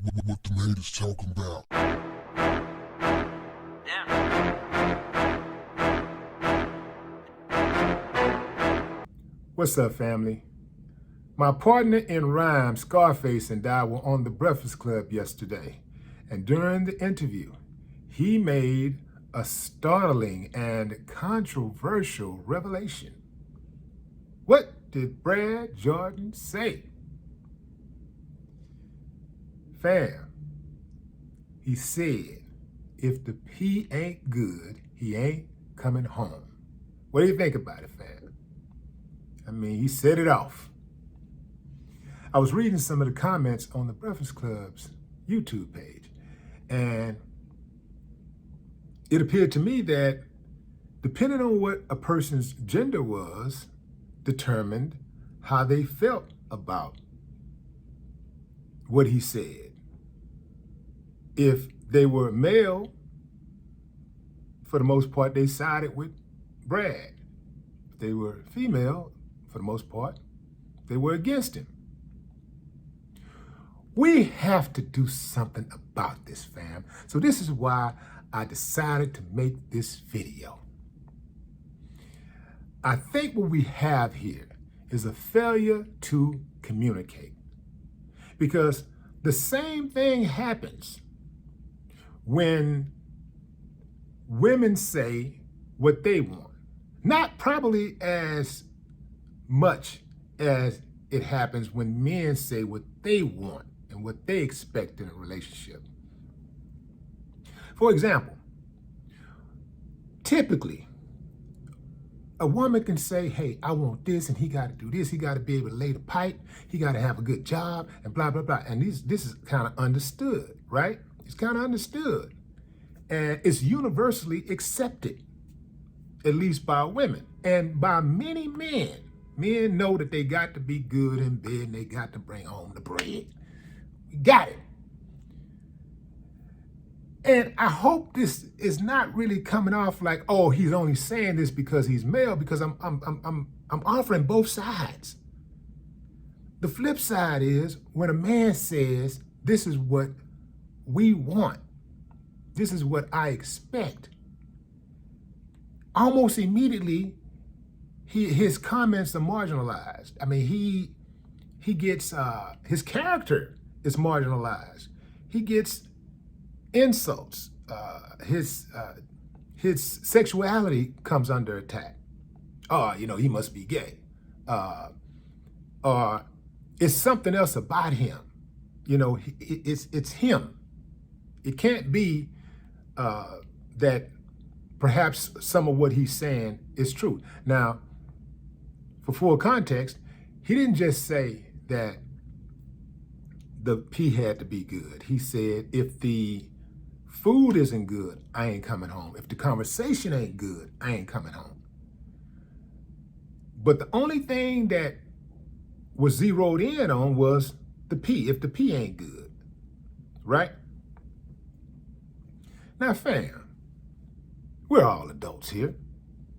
What the haters talking about? What's up, family? My partner in rhyme, Scarface, and I were on the Breakfast Club yesterday, and during the interview, he made a startling and controversial revelation. What did Brad Jordan say? Fam, he said, if the P ain't good, he ain't coming home. What do you think about it, fam? I mean, he set it off. I was reading some of the comments on the Breakfast Club's YouTube page, and it appeared to me that depending on what a person's gender was, determined how they felt about what he said. If they were male, for the most part, they sided with Brad. If they were female, for the most part, they were against him. We have to do something about this, fam. So this is why I decided to make this video. I think what we have here is a failure to communicate, because the same thing happens when women say what they want. Not probably as much as it happens when men say what they want and what they expect in a relationship. For example, typically, a woman can say, hey, I want this, and he got to do this. He got to be able to lay the pipe. He got to have a good job, and blah, blah, blah. And this is kind of understood, right? It's kind of understood. And it's universally accepted, at least by women. And by many men. Men know that they got to be good in bed, and they got to bring home the bread. We got it. And I hope this is not really coming off like, oh, he's only saying this because he's male, because I'm offering both sides. The flip side is when a man says, this is what we want, this is what I expect, almost immediately his comments are marginalized. I mean, he gets his character is marginalized. He gets insults. His sexuality comes under attack. Oh, he must be gay. Or it's something else about him. It's him. It can't be that perhaps some of what he's saying is true. Now, for full context, he didn't just say that the P had to be good. He said, if the food isn't good, I ain't coming home. If the conversation ain't good, I ain't coming home. But the only thing that was zeroed in on was the P, if the P ain't good, right? Now, fam, we're all adults here.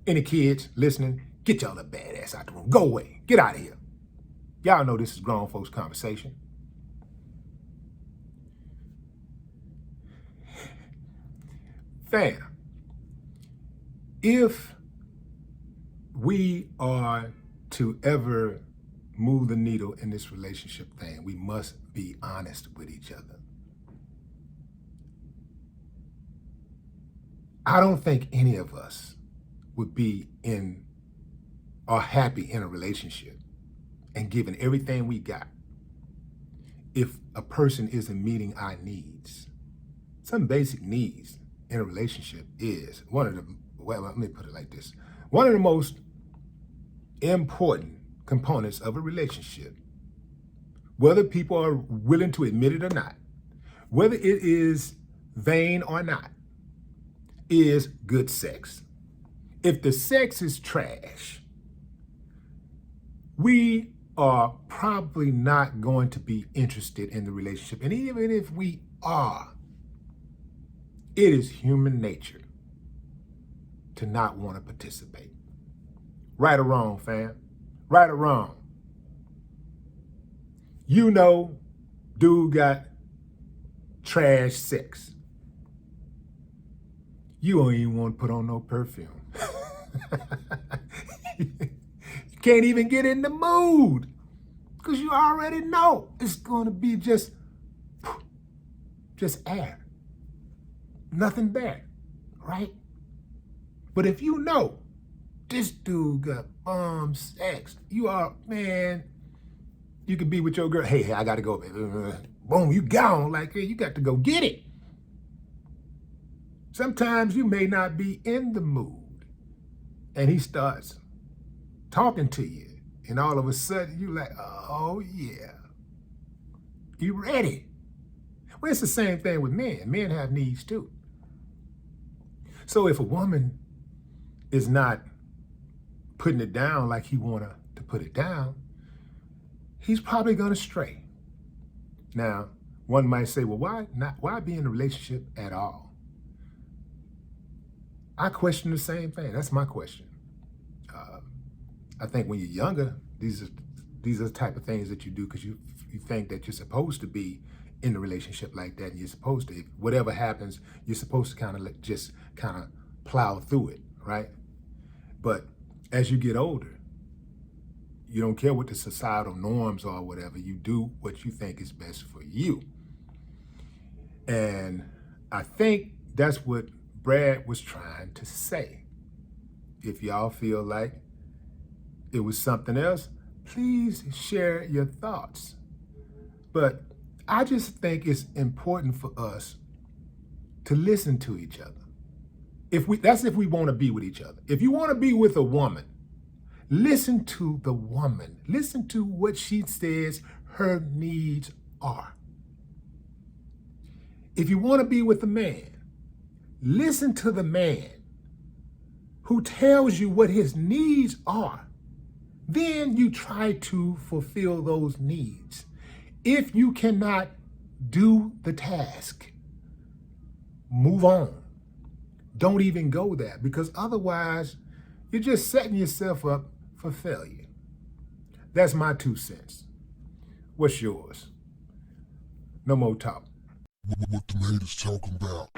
Any kids listening, get y'all a badass out the room. Go away. Get out of here. Y'all know this is grown folks conversation. Fam, if we are to ever move the needle in this relationship thing, we must be honest with each other. I don't think any of us would be in or happy in a relationship and giving everything we got if a person isn't meeting our needs. Some basic needs in a relationship is let me put it like this. One of the most important components of a relationship, whether people are willing to admit it or not, whether it is vain or not, is good sex. If the sex is trash, we are probably not going to be interested in the relationship. And even if we are, it is human nature to not want to participate. Right or wrong, fam? Right or wrong? Dude got trash sex. You don't even want to put on no perfume. You can't even get in the mood because you already know it's going to be just air. Nothing there, right? But if you know this dude got bomb sex, you are, man, you could be with your girl. Hey, I got to go, baby. Boom, you gone. Like, hey, you got to go get it. Sometimes you may not be in the mood, and he starts talking to you, and all of a sudden you like, oh yeah, you ready. Well, it's the same thing with men. Men have needs too. So if a woman is not putting it down like he want to put it down, he's probably going to stray. Now, one might say, well, why be in a relationship at all? I question the same thing. That's my question. I think when you're younger, these are the type of things that you do because you think that you're supposed to be in a relationship like that, and you're supposed to, whatever happens, you're supposed to kind of plow through it, right? But as you get older, you don't care what the societal norms are or whatever. You do what you think is best for you. And I think that's what Brad was trying to say. If y'all feel like it was something else, please share your thoughts. But I just think it's important for us to listen to each other. That's if we want to be with each other. If you want to be with a woman, listen to the woman. Listen to what she says her needs are. If you want to be with a man, listen to the man who tells you what his needs are. Then you try to fulfill those needs. If you cannot do the task, move on. Don't even go there, because otherwise you're just setting yourself up for failure. That's my 2 cents. What's yours? No more talk. What the haters talking about?